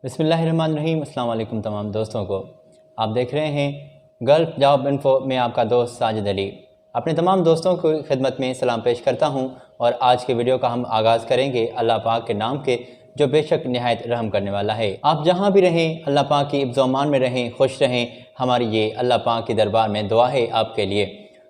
बिस्मिल्लाहिर्रहमानिर्रहीम। अस्सलाम वालेकुम तमाम दोस्तों को। आप देख रहे हैं गल्फ़ जॉब इन्फो में आपका दोस्त साजिद अली। अपने तमाम दोस्तों को खिदमत में सलाम पेश करता हूं और आज के वीडियो का हम आगाज़ करेंगे अल्लाह पाक के नाम के, जो बेशक निहायत रहम करने वाला है। आप जहां भी रहें अल्लाह पाक की इब्ज़-ओ-अमान में रहें, खुश रहें, हमारी ये अल्लाह पाक के दरबार में दुआ है आपके लिए।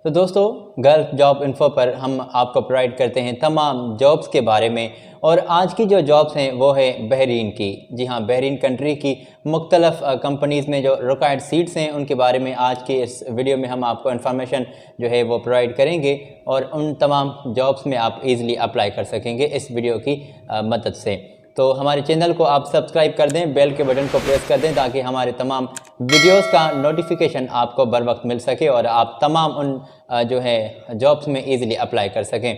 तो दोस्तों, गल्फ़ जॉब इन्फो पर हम आपको प्रोवाइड करते हैं तमाम जॉब्स के बारे में, और आज की जो जॉब्स हैं वो है बहरीन की। जी हाँ, बहरीन कंट्री की मुख्तलफ़ कंपनीज़ में जो रिक्वायर्ड सीट्स हैं उनके बारे में आज की इस वीडियो में हम आपको इन्फॉर्मेशन जो है वो प्रोवाइड करेंगे, और उन तमाम जॉब्स में आप इजीली अप्लाई कर सकेंगे इस वीडियो की मदद से। तो हमारे चैनल को आप सब्सक्राइब कर दें, बेल के बटन को प्रेस कर दें, ताकि हमारे तमाम वीडियोस का नोटिफिकेशन आपको बर वक्त मिल सके और आप तमाम उन जो है जॉब्स में इजीली अप्लाई कर सकें।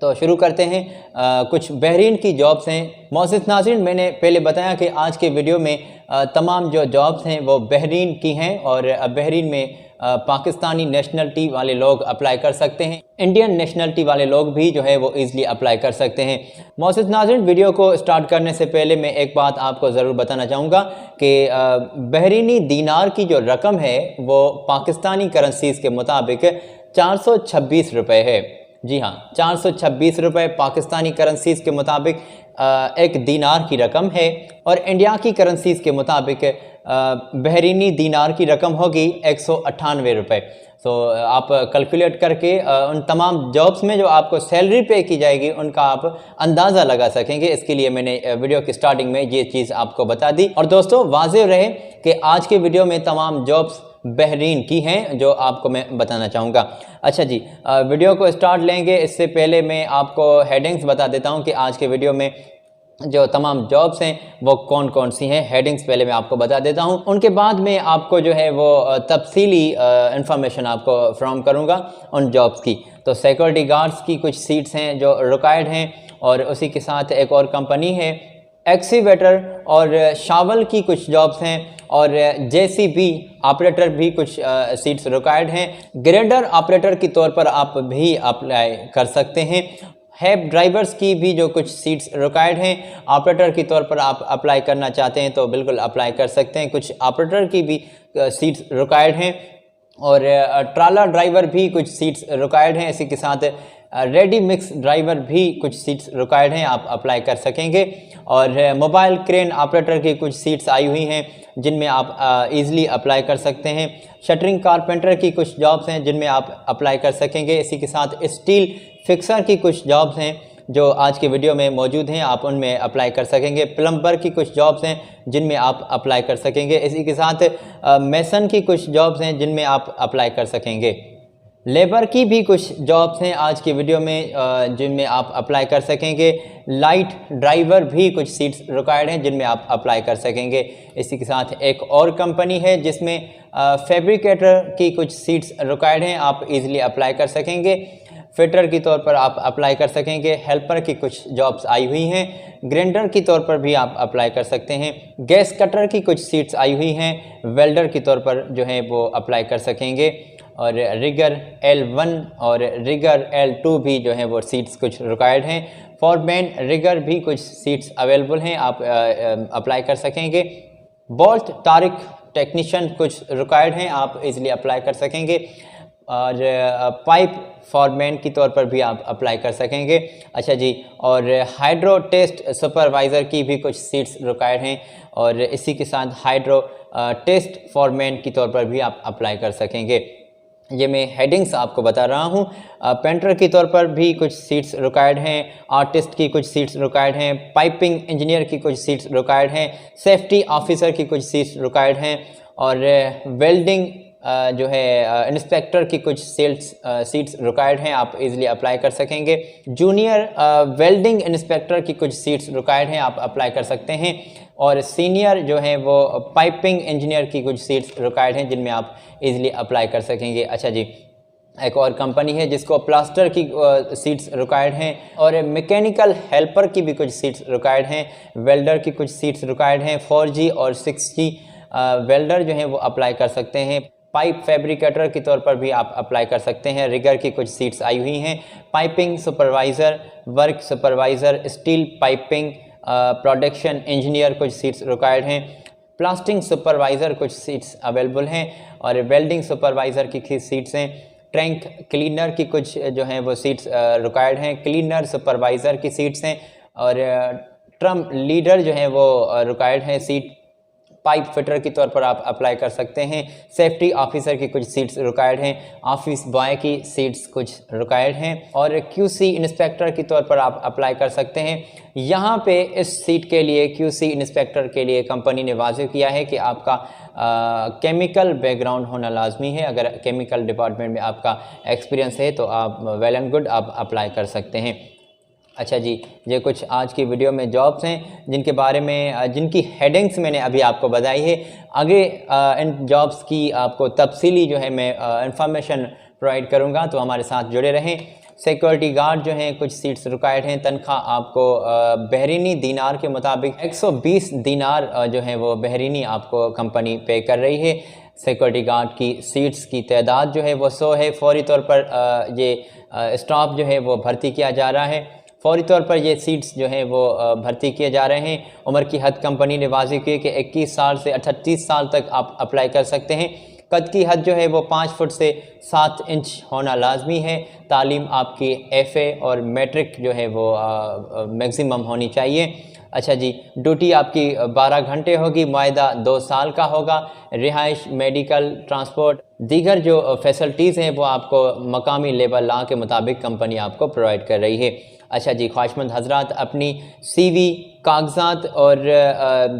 तो शुरू करते हैं। कुछ बहरीन की जॉब्स हैं। मोअज़्ज़िज़ नाज़रीन, मैंने पहले बताया कि आज के वीडियो में तमाम जो जॉब्स हैं वो बहरीन की हैं, और बहरीन में पाकिस्तानी नेशनलिटी वाले लोग अप्लाई कर सकते हैं, इंडियन नेशनलिटी वाले लोग भी जो है वो ईज़िली अप्लाई कर सकते हैं। मोअज़्ज़िज़ नाज़रीन, वीडियो को स्टार्ट करने से पहले मैं एक बात आपको ज़रूर बताना चाहूँगा कि बहरीनी दीनार की जो रकम है वो पाकिस्तानी करेंसीज़ के मुताबिक 426 रुपये है। जी हाँ, 426 रुपये पाकिस्तानी करेंसीज़ के मुताबिक एक दीनार की रकम है, और इंडिया की करेंसीज़ के मुताबिक बहरीनी दीनार की रकम होगी 198 रुपये। तो आप कैलकुलेट करके उन तमाम जॉब्स में जो आपको सैलरी पे की जाएगी उनका आप अंदाज़ा लगा सकेंगे। इसके लिए मैंने वीडियो की स्टार्टिंग में ये चीज़ आपको बता दी। और दोस्तों, वाज़ेह रहे कि आज के वीडियो में तमाम जॉब्स बहरीन की हैं जो आपको मैं बताना चाहूँगा। अच्छा जी, वीडियो को स्टार्ट लेंगे इससे पहले मैं आपको हेडिंग्स बता देता हूँ कि आज के वीडियो में जो तमाम जॉब्स हैं वो कौन कौन सी हैं। हेडिंग्स पहले मैं आपको बता देता हूं, उनके बाद में आपको जो है वो तफसीली इंफॉर्मेशन आपको फ्राहम करूंगा उन जॉब्स की। तो सिक्योरिटी गार्ड्स की कुछ सीट्स हैं जो रिक्वायर्ड हैं, और उसी के साथ एक और कंपनी है एक्सीवेटर और शावल की कुछ जॉब्स हैं, और जेसीबी ऑपरेटर भी कुछ सीट्स रिक्वायर्ड हैं। ग्रेडर ऑपरेटर के तौर पर आप भी अप्लाई कर सकते हैं। हैब ड्राइवर्स की भी जो कुछ सीट्स रिक्वायर्ड हैं, ऑपरेटर के तौर पर आप अप्लाई करना चाहते हैं तो बिल्कुल अप्लाई कर सकते हैं। कुछ ऑपरेटर की भी सीट्स रिक्वायर्ड हैं, और ट्राला ड्राइवर भी कुछ सीट्स रिक्वायर्ड हैं। इसी के साथ रेडी मिक्स ड्राइवर भी कुछ सीट्स रिक्वायर्ड हैं, आप अप्लाई कर सकेंगे। और मोबाइल क्रेन ऑपरेटर की कुछ सीट्स आई हुई हैं जिनमें आप इजीली अप्लाई कर सकते हैं। शटरिंग कारपेंटर की कुछ जॉब्स हैं जिनमें आप अप्लाई कर सकेंगे। इसी के साथ स्टील फिक्सर की कुछ जॉब्स हैं जो आज के वीडियो में मौजूद हैं, आप उनमें अप्लाई कर सकेंगे। प्लम्बर की कुछ जॉब्स हैं जिनमें आप अप्लाई कर सकेंगे। इसी के साथ मेसन की कुछ जॉब्स हैं जिनमें आप अप्लाई कर सकेंगे। लेबर की भी कुछ जॉब्स हैं आज की वीडियो में जिनमें आप अप्लाई कर सकेंगे। लाइट ड्राइवर भी कुछ सीट्स रिक्वायर्ड हैं जिनमें आप अप्लाई कर सकेंगे। इसी के साथ एक और कंपनी है जिसमें फैब्रिकेटर की कुछ सीट्स रिक्वायर्ड हैं, आप इजीली अप्लाई कर सकेंगे। फिटर की तौर पर आप अप्लाई कर सकेंगे। हेल्पर की कुछ जॉब्स आई हुई हैं। ग्राइंडर की तौर पर भी आप अप्लाई कर सकते हैं। गैस कटर की कुछ सीट्स आई हुई हैं। वेल्डर की तौर पर जो है वो अप्लाई कर सकेंगे। और रिगर L1 और रिगर L2 भी जो है वो सीट्स कुछ रिक्वायर्ड हैं। फॉरमैन रिगर भी कुछ सीट्स अवेलेबल हैं, आप अप्लाई कर सकेंगे। बोल्ट तारिक टेक्नीशियन कुछ रिक्वायर्ड हैं, आप इजीली अप्लाई कर सकेंगे। और पाइप फॉरमैन की तौर पर भी आप अप्लाई कर सकेंगे। अच्छा जी, और हाइड्रो टेस्ट सुपरवाइज़र की भी कुछ सीट्स रिक्वायर्ड हैं, और इसी के साथ हाइड्रो टेस्ट फॉरमैन की तौर पर भी आप अप्लाई कर सकेंगे। ये मैं हेडिंग्स आपको बता रहा हूँ। पेंटर की तौर पर भी कुछ सीट्स रिक्वायर्ड हैं। आर्टिस्ट की कुछ सीट्स रिक्वायर्ड हैं। पाइपिंग इंजीनियर की कुछ सीट्स रिक्वायर्ड हैं। सेफ्टी ऑफिसर की कुछ सीट्स रिक्वायर्ड हैं, और वेल्डिंग जो है इंस्पेक्टर की कुछ सीट्स रिक्वायर्ड हैं, आप इजीली अप्लाई कर सकेंगे। जूनियर वेल्डिंग इंस्पेक्टर की कुछ सीट्स रिक्वायर्ड हैं, आप अप्लाई कर सकते हैं। और सीनियर जो है वो पाइपिंग इंजीनियर की कुछ सीट्स रिक्वायर्ड हैं जिनमें आप इजीली अप्लाई कर सकेंगे। अच्छा जी, एक और कंपनी है जिसको प्लास्टर की सीट्स रिक्वायर्ड हैं, और मैकेनिकल हेल्पर की भी कुछ सीट्स रिक्वायर्ड हैं। वेल्डर की कुछ सीट्स रिक्वायर्ड हैं। 4G और 6G वेल्डर जो है वो अप्लाई कर सकते हैं। पाइप फैब्रिकेटर के तौर पर भी आप अप्लाई कर सकते हैं। रिगर की कुछ सीट्स आई हुई हैं। Piping supervisor, work supervisor, steel piping production engineer कुछ सीट्स रिक्वायर्ड हैं, प्लास्टिंग सुपरवाइज़र कुछ सीट्स अवेलेबल हैं और वेल्डिंग सुपरवाइज़र की सीट्स हैं, टैंक क्लीनर की कुछ जो हैं वो सीट्स रिक्वायर्ड हैं, क्लीनर सुपरवाइज़र की सीट्स हैं और ट्रम लीडर जो है वो रिक्वायर्ड है सीट, पाइप फिटर के तौर पर आप अप्लाई कर सकते हैं, सेफ्टी ऑफिसर की कुछ सीट्स रिक्वायर्ड हैं, ऑफिस बॉय की सीट्स कुछ रिक्वायर्ड हैं और क्यूसी इंस्पेक्टर के तौर पर आप अप्लाई कर सकते हैं। यहाँ पे इस सीट के लिए क्यूसी इंस्पेक्टर के लिए कंपनी ने वाज़ेह किया है कि आपका केमिकल बैकग्राउंड होना लाजमी है। अगर केमिकल डिपार्टमेंट में आपका एक्सपीरियंस है तो आप वेल एंड गुड आप अप्लाई कर सकते हैं। अच्छा जी, ये कुछ आज की वीडियो में जॉब्स हैं जिनके बारे में जिनकी हेडिंग्स मैंने अभी आपको बताई है। आगे इन जॉब्स की आपको तफसीली जो है मैं इंफॉर्मेशन प्रोवाइड करूंगा, तो हमारे साथ जुड़े रहें। सिक्योरिटी गार्ड जो हैं कुछ सीट्स रिक्वायर्ड हैं, तनख्वाह आपको बहरीनी दीनार के मुताबिक 120 दीनार जो है वो बहरीनी आपको कंपनी पे कर रही है। सिक्योरिटी गार्ड की सीट्स की तादाद जो है वो 100 है। फौरी तौर पर ये स्टाफ जो है वो भर्ती किया जा रहा है, फौरी तौर पर ये सीट्स जो हैं वो भर्ती किए जा रहे हैं। उम्र की हद कंपनी ने वाज़ेह की कि 21 साल से 38 साल तक आप अप्लाई कर सकते हैं। कद की हद जो है वो 5 फुट से 7 इंच होना लाजमी है। तालीम आपकी एफ़ए और मैट्रिक जो है वो मैक्सिमम होनी चाहिए। अच्छा जी, ड्यूटी आपकी 12 घंटे होगी, मुआहदा 2 साल का होगा। रिहाइश, मेडिकल, ट्रांसपोर्ट, दीगर जो फैसिलिटीज़ हैं वो आपको मकामी लेबर लॉ के मुताबिक कंपनी आपको प्रोवाइड कर रही है। अच्छा जी, ख्वाहिशमंद हजरात अपनी CV, कागजात और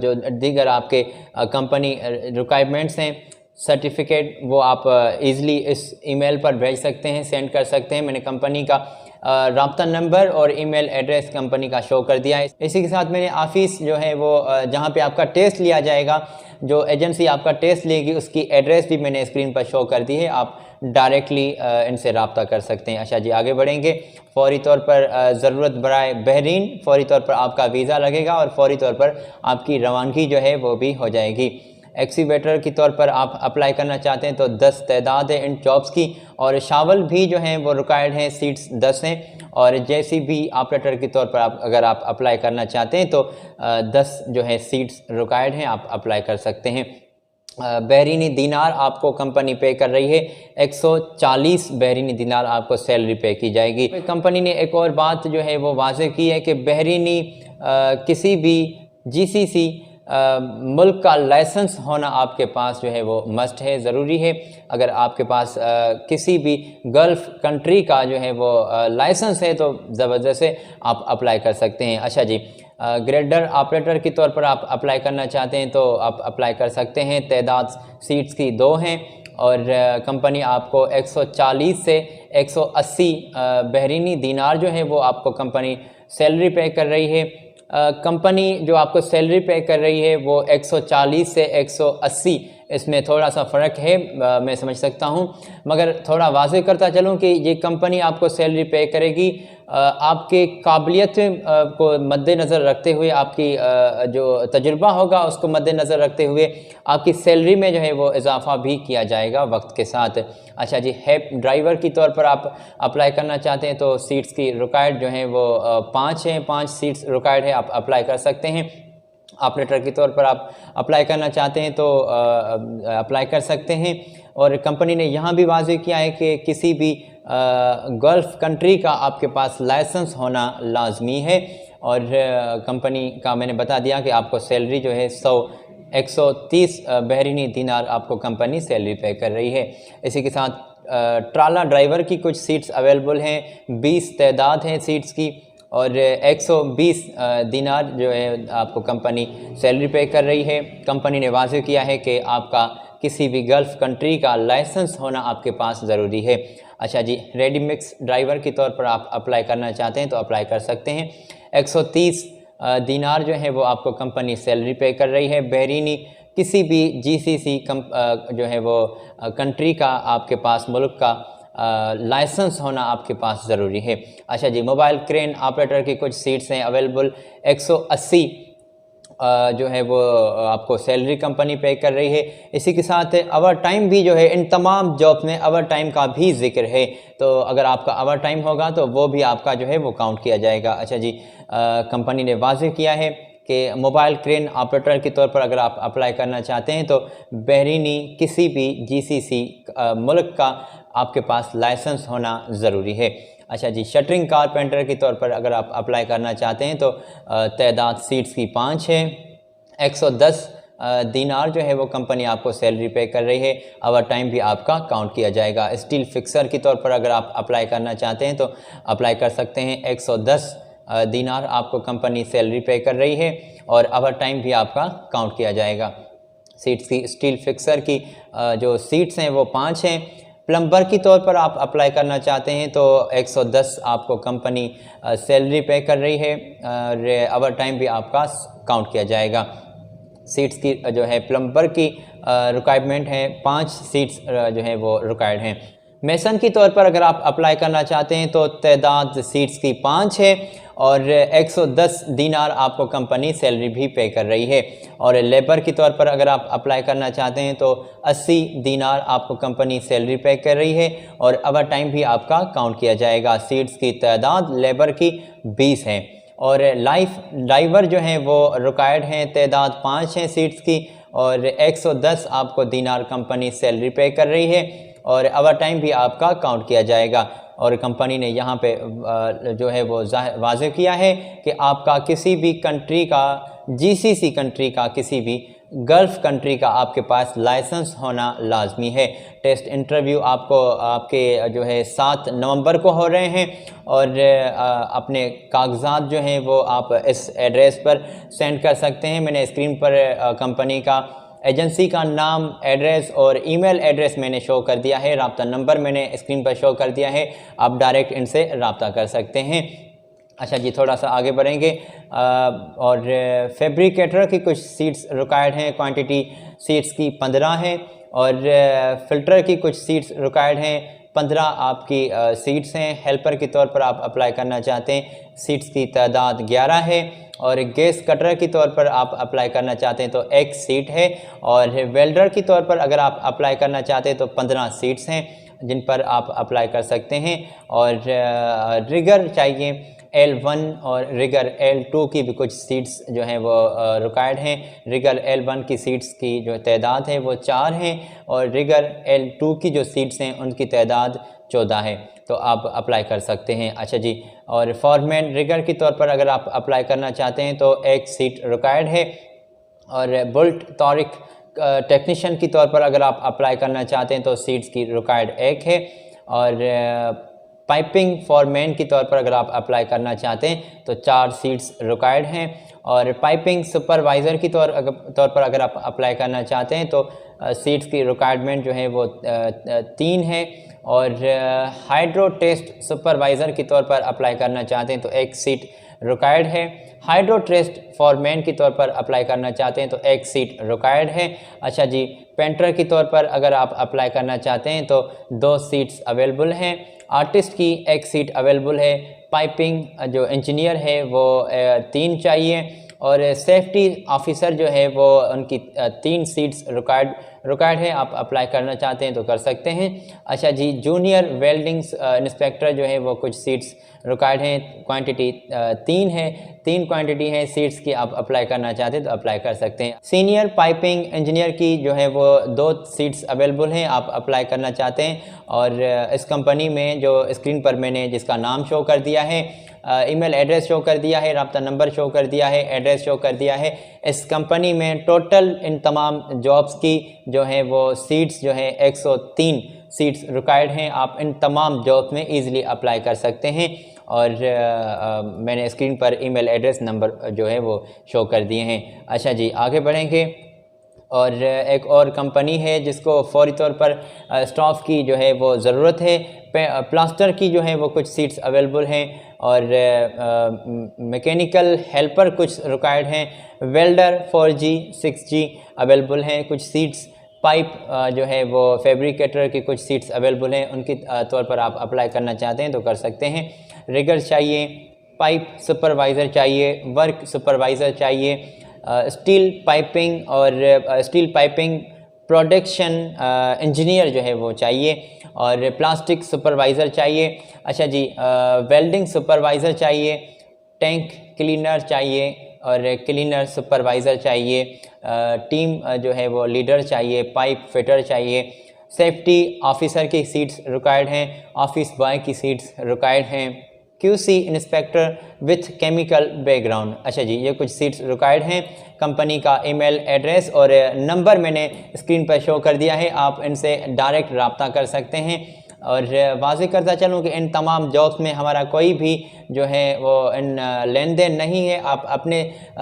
जो दीगर आपके कंपनी रिक्वायरमेंट्स हैं, सर्टिफिकेट, वो आप इजीली इस ईमेल पर भेज सकते हैं, सेंड कर सकते हैं। मैंने कंपनी का राब्ता नंबर और ईमेल एड्रेस कंपनी का शो कर दिया है। इसी के साथ मैंने ऑफिस जो है वो जहाँ पे आपका टेस्ट लिया जाएगा, जो एजेंसी आपका टेस्ट लेगी, उसकी एड्रेस भी मैंने स्क्रीन पर शो कर दी है। आप डायरेक्टली इनसे रब्ता कर सकते हैं। अच्छा जी, आगे बढ़ेंगे। फौरी तौर पर ज़रूरत बराए बहरीन, फौरी तौर पर आपका वीज़ा लगेगा और फौरी तौर पर आपकी रवानगी जो है वो भी हो जाएगी। एक्सीवेटर के तौर पर आप अप्लाई करना चाहते हैं तो 10 तादाद है इन जॉब्स की और शावल भी जो हैं वो रिक्वायर्ड हैं, सीट्स 10 हैं और JCB ऑपरेटर के तौर पर आप अगर आप अप्लाई करना चाहते हैं तो 10 जो है सीट्स रिक्वायर्ड हैं, आप अप्लाई कर सकते हैं। बहरीनी दीनार आपको कंपनी पे कर रही है, 140 बहरीनी दीनार आपको सैलरी पे की जाएगी। कंपनी ने एक और बात जो है वो वाज़ेह की है कि बहरीनी किसी भी GCC मुल्क का लाइसेंस होना आपके पास जो है वो मस्ट है, ज़रूरी है। अगर आपके पास किसी भी गल्फ़ कंट्री का जो है वो लाइसेंस है तो ज़बरदस्त से आप अप्लाई कर सकते हैं। अच्छा जी, ग्रेडर ऑपरेटर के तौर पर आप अप्लाई करना चाहते हैं तो आप अप्लाई कर सकते हैं। तादाद सीट्स की 2 हैं और कंपनी आपको 140 से 180 बहरीनी दीनार जो है वो आपको कंपनी सैलरी पे कर रही है। कंपनी जो आपको सैलरी पे कर रही है वो 140 से 180, इसमें थोड़ा सा फ़र्क है, मैं समझ सकता हूँ, मगर थोड़ा वाज़ेह करता चलूँ कि ये कंपनी आपको सैलरी पे करेगी आपके काबिलियत को मद्देनज़र रखते हुए, आपकी जो तजुर्बा होगा उसको मद्देनज़र रखते हुए आपकी सैलरी में जो है वो इजाफ़ा भी किया जाएगा वक्त के साथ। अच्छा जी, हेल्प ड्राइवर की तौर पर आप अप्लाई करना चाहते हैं तो सीट्स की रिक्वायर्ड जो है वो 5 हैं, 5 सीट्स रिक्वायर्ड है, आप अप्लाई कर सकते हैं। ऑपरेटर के तौर पर आप अप्लाई करना चाहते हैं तो अप्लाई कर सकते हैं। और कंपनी ने यहाँ भी वाज़ेह किया है कि किसी भी गल्फ़ कंट्री का आपके पास लाइसेंस होना लाजमी है और कंपनी का मैंने बता दिया कि आपको सैलरी जो है 130 बहरीनी दीनार आपको कंपनी सैलरी पे कर रही है। इसी के साथ ट्राला ड्राइवर की कुछ सीट्स अवेलेबल हैं, 20 तादाद हैं सीट्स की और 120 दीनार जो है आपको कंपनी सैलरी पे कर रही है। कंपनी ने वाज़ेह किया है कि आपका किसी भी गल्फ़ कंट्री का लाइसेंस होना आपके पास ज़रूरी है। अच्छा जी, रेडी मिक्स ड्राइवर के तौर पर आप अप्लाई करना चाहते हैं तो अप्लाई कर सकते हैं। 130 दीनार जो है वो आपको कंपनी सैलरी पे कर रही है। बहरीनी किसी भी GCC जो है वो कंट्री का आपके पास मुल्क का लाइसेंस होना आपके पास ज़रूरी है। अच्छा जी, मोबाइल क्रेन ऑपरेटर की कुछ सीट्स हैं अवेलेबल, 180 जो है वो आपको सैलरी कंपनी पे कर रही है। इसी के साथ ओवर टाइम भी जो है इन तमाम जॉब में ओवर टाइम का भी जिक्र है। तो अगर आपका ओवर टाइम होगा तो वो भी आपका जो है वो काउंट किया जाएगा। अच्छा जी, कंपनी ने वाज़ेह किया है कि मोबाइल क्रेन ऑपरेटर के तौर पर अगर आप अप्लाई करना चाहते हैं तो बहरीनी किसी भी GCC मुल्क का आपके पास लाइसेंस होना ज़रूरी है। अच्छा जी, शटरिंग कारपेंटर के तौर पर अगर आप अप्लाई करना चाहते हैं तो तादाद सीट्स की 5 है। 110 दीनार जो है वो कंपनी आपको सैलरी पे कर रही है। ओवर टाइम भी आपका काउंट किया जाएगा। स्टील फिक्सर के तौर पर अगर आप अप्लाई करना चाहते हैं तो अप्लाई कर सकते हैं। 110 दीनार आपको कंपनी सैलरी पे कर रही है और ओवर टाइम भी आपका काउंट किया जाएगा। सीट्स की स्टील फिक्सर की जो सीट्स हैं वो 5 हैं। प्लम्बर की तौर पर आप अप्लाई करना चाहते हैं तो 110 आपको कंपनी सैलरी पे कर रही है और ओवर टाइम भी आपका काउंट किया जाएगा। सीट्स की जो है प्लम्बर की रिक्वायरमेंट है 5 सीट्स जो है वो रिक्वायर्ड हैं। मेसन की तौर पर अगर आप अप्लाई करना चाहते हैं तो तादाद सीट्स की 5 है और 110 दीनार आपको कंपनी सैलरी भी पे कर रही है। और लेबर की तौर पर अगर आप अप्लाई करना चाहते हैं तो 80 दीनार आपको कंपनी सैलरी पे कर रही है और ओवर टाइम भी आपका काउंट किया जाएगा। सीट्स की तादाद लेबर की 20 है और लाइफ ड्राइवर जो हैं वो रिक्वायर्ड हैं, तादाद 5 हैं सीट्स की और 110 आपको दीनार कंपनी सैलरी पे कर रही है और ओवर टाइम भी आपका काउंट किया जाएगा। और कंपनी ने यहाँ पे जो है वो वाज़ेह किया है कि आपका किसी भी कंट्री का GCC कंट्री का किसी भी गल्फ़ कंट्री का आपके पास लाइसेंस होना लाजमी है। टेस्ट इंटरव्यू आपको आपके जो है 7 नवंबर को हो रहे हैं और अपने कागजात जो हैं वो आप इस एड्रेस पर सेंड कर सकते हैं। मैंने स्क्रीन पर कंपनी का एजेंसी का नाम, एड्रेस और ईमेल एड्रेस मैंने शो कर दिया है। राब्ता नंबर मैंने स्क्रीन पर शो कर दिया है, आप डायरेक्ट इनसे राब्ता कर सकते हैं। अच्छा जी, थोड़ा सा आगे बढ़ेंगे और फैब्रिकेटर की कुछ सीट्स रिक्वायर्ड हैं। क्वांटिटी सीट्स की 15 है और फ़िल्टर की कुछ सीट्स रिक्वायर्ड हैं। 15 आपकी सीट्स हैं। हेल्पर के तौर पर आप अप्लाई करना चाहते हैं, सीट्स की तादाद 11 है और गैस कटर के तौर पर आप अप्लाई करना चाहते हैं तो 1 सीट है और वेल्डर के तौर पर अगर आप अप्लाई करना चाहते हैं तो 15 सीट्स हैं जिन पर आप अप्लाई कर सकते हैं। और रिगर चाहिए L1 और रिगर L2 की भी कुछ सीट्स जो हैं वो रिक्वायर्ड हैं। रिगर L1 की सीट्स की जो तादाद है वो 4 हैं और रिगर L2 की जो सीट्स हैं उनकी तादाद 14 है, तो आप अप्लाई कर सकते हैं। अच्छा जी, और फॉरमैन रिगर के तौर पर अगर आप अप्लाई करना चाहते हैं तो 1 सीट रिक्वायर्ड है और बुल्ट तौरिक टेक्नीशियन की तौर पर अगर आप अप्लाई करना चाहते हैं तो सीट्स की रिक्वायर्ड 1 है और पाइपिंग फॉरमैन की तौर पर अगर आप अप्लाई करना चाहते हैं तो 4 सीट्स रिक्वायर्ड हैं और पाइपिंग सुपरवाइज़र की तौर पर अगर आप अप्लाई करना चाहते हैं तो सीट्स की रिक्वायरमेंट जो है वो 3 है और हाइड्रो टेस्ट सुपरवाइज़र के तौर पर अप्लाई करना चाहते हैं तो 1 सीट रिक्वायर्ड है। हाइड्रो टेस्ट फॉरमैन की तौर पर अप्लाई करना चाहते हैं तो 1 सीट रिक्वायर्ड है। अच्छा जी, पेंटर की तौर पर अगर आप अप्लाई करना चाहते हैं तो 2 सीट्स अवेलेबल हैं। आर्टिस्ट की 1 सीट अवेलेबल है। पाइपिंग जो इंजीनियर है वो 3 चाहिए और सेफ्टी ऑफिसर जो है वो उनकी 3 सीट्स रिक्वायर्ड है। आप अप्लाई करना चाहते हैं तो कर सकते हैं। अच्छा जी, जूनियर वेल्डिंग इंस्पेक्टर जो है वो कुछ सीट्स रिक्वायर्ड हैं। क्वांटिटी 3 है, 3 क्वांटिटी है सीट्स की। आप अप्लाई करना चाहते हैं तो अप्लाई कर सकते हैं। सीनियर पाइपिंग इंजीनियर की जो है वो 2 सीट्स अवेलेबल हैं, आप अप्लाई करना चाहते हैं। और इस कंपनी में जो स्क्रीन पर मैंने जिसका नाम शो कर दिया है, ईमेल एड्रेस शो कर दिया है, राब्ता नंबर शो कर दिया है, एड्रेस शो कर दिया है। इस कंपनी में टोटल इन तमाम जॉब्स की जो है वो सीट्स जो है 103 सीट्स रिक्वायर्ड हैं। आप इन तमाम जॉब्स में ईज़िली अप्लाई कर सकते हैं और मैंने स्क्रीन पर ईमेल एड्रेस नंबर जो है वो शो कर दिए हैं। अच्छा जी, आगे बढ़ेंगे और एक और कंपनी है जिसको फौरी तौर पर स्टाफ की जो है वो ज़रूरत है। प्लास्टर की जो है वो कुछ सीट्स अवेलेबल हैं और मैकेनिकल हेल्पर कुछ रिक्वायर्ड हैं। वेल्डर 4G 6G अवेलेबल हैं कुछ सीट्स। पाइप जो है वो फैब्रिकेटर की कुछ सीट्स अवेलेबल हैं, उनकी तौर पर आप अप्लाई करना चाहते हैं तो कर सकते हैं। रिगर चाहिए, पाइप सुपरवाइज़र चाहिए, वर्क सुपरवाइज़र चाहिए, स्टील पाइपिंग और स्टील पाइपिंग प्रोडक्शन इंजीनियर जो है वो चाहिए, और प्लास्टिक सुपरवाइज़र चाहिए। अच्छा जी, वेल्डिंग सुपरवाइज़र चाहिए, टैंक क्लीनर चाहिए और क्लीनर सुपरवाइज़र चाहिए, टीम जो है वो लीडर चाहिए, पाइप फिटर चाहिए, सेफ्टी ऑफिसर की सीट्स रिक्वायर्ड हैं, ऑफिस बॉय की सीट्स रिक्वायर्ड हैं, QC inspector with chemical background. अच्छा जी, ये कुछ सीट्स रिक्वायर्ड हैं। कंपनी का ईमेल एड्रेस और नंबर मैंने स्क्रीन पर शो कर दिया है, आप इनसे डायरेक्ट रब्ता कर सकते हैं। और वाज़ेह करता चलूँ कि इन तमाम जॉब्स में हमारा कोई भी जो है वो इन लेन देन नहीं है, आप अपने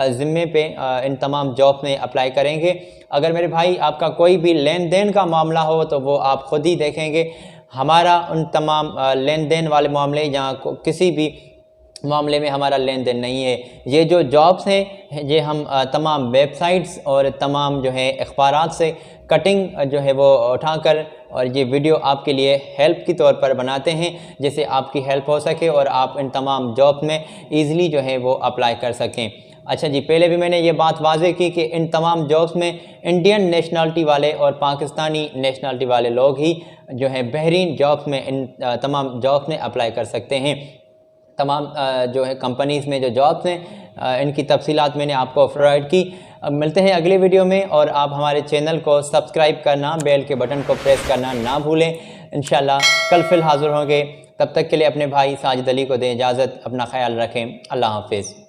ज़िम्मे पे इन तमाम जॉब्स में अप्लाई करेंगे। अगर मेरे भाई आपका कोई भी लेन देन का मामला हो तो वो आप ख़ुद ही देखेंगे। हमारा उन तमाम लेन देन वाले मामले जहाँ किसी भी मामले में हमारा लेन देन नहीं है। ये जो जॉब्स हैं ये हम तमाम वेबसाइट्स और तमाम जो है अखबारात से कटिंग जो है वो उठाकर और ये वीडियो आपके लिए हेल्प के तौर पर बनाते हैं, जिससे आपकी हेल्प हो सके और आप इन तमाम जॉब में ईज़िली जो है वो अप्लाई कर सकें। अच्छा जी, पहले भी मैंने ये बात वाज़ेह की कि इन तमाम जॉब्स में इंडियन नेशनलिटी वाले और पाकिस्तानी नेशनलिटी वाले लोग ही जो है बहरीन जॉब्स में इन तमाम जॉब्स में अप्लाई कर सकते हैं। तमाम जो है कंपनीज़ में जो जॉब्स हैं इनकी तफसीलात मैंने आपको प्रोवाइड की। अब मिलते हैं अगले वीडियो में, और आप हमारे चैनल को सब्सक्राइब करना, बेल के बटन को प्रेस करना ना भूलें। इंशाल्लाह कल फिर हाज़िर होंगे। तब तक के लिए अपने भाई साजिद अली को दें इजाज़त। अपना ख्याल रखें। अल्लाह हाफ़िज़।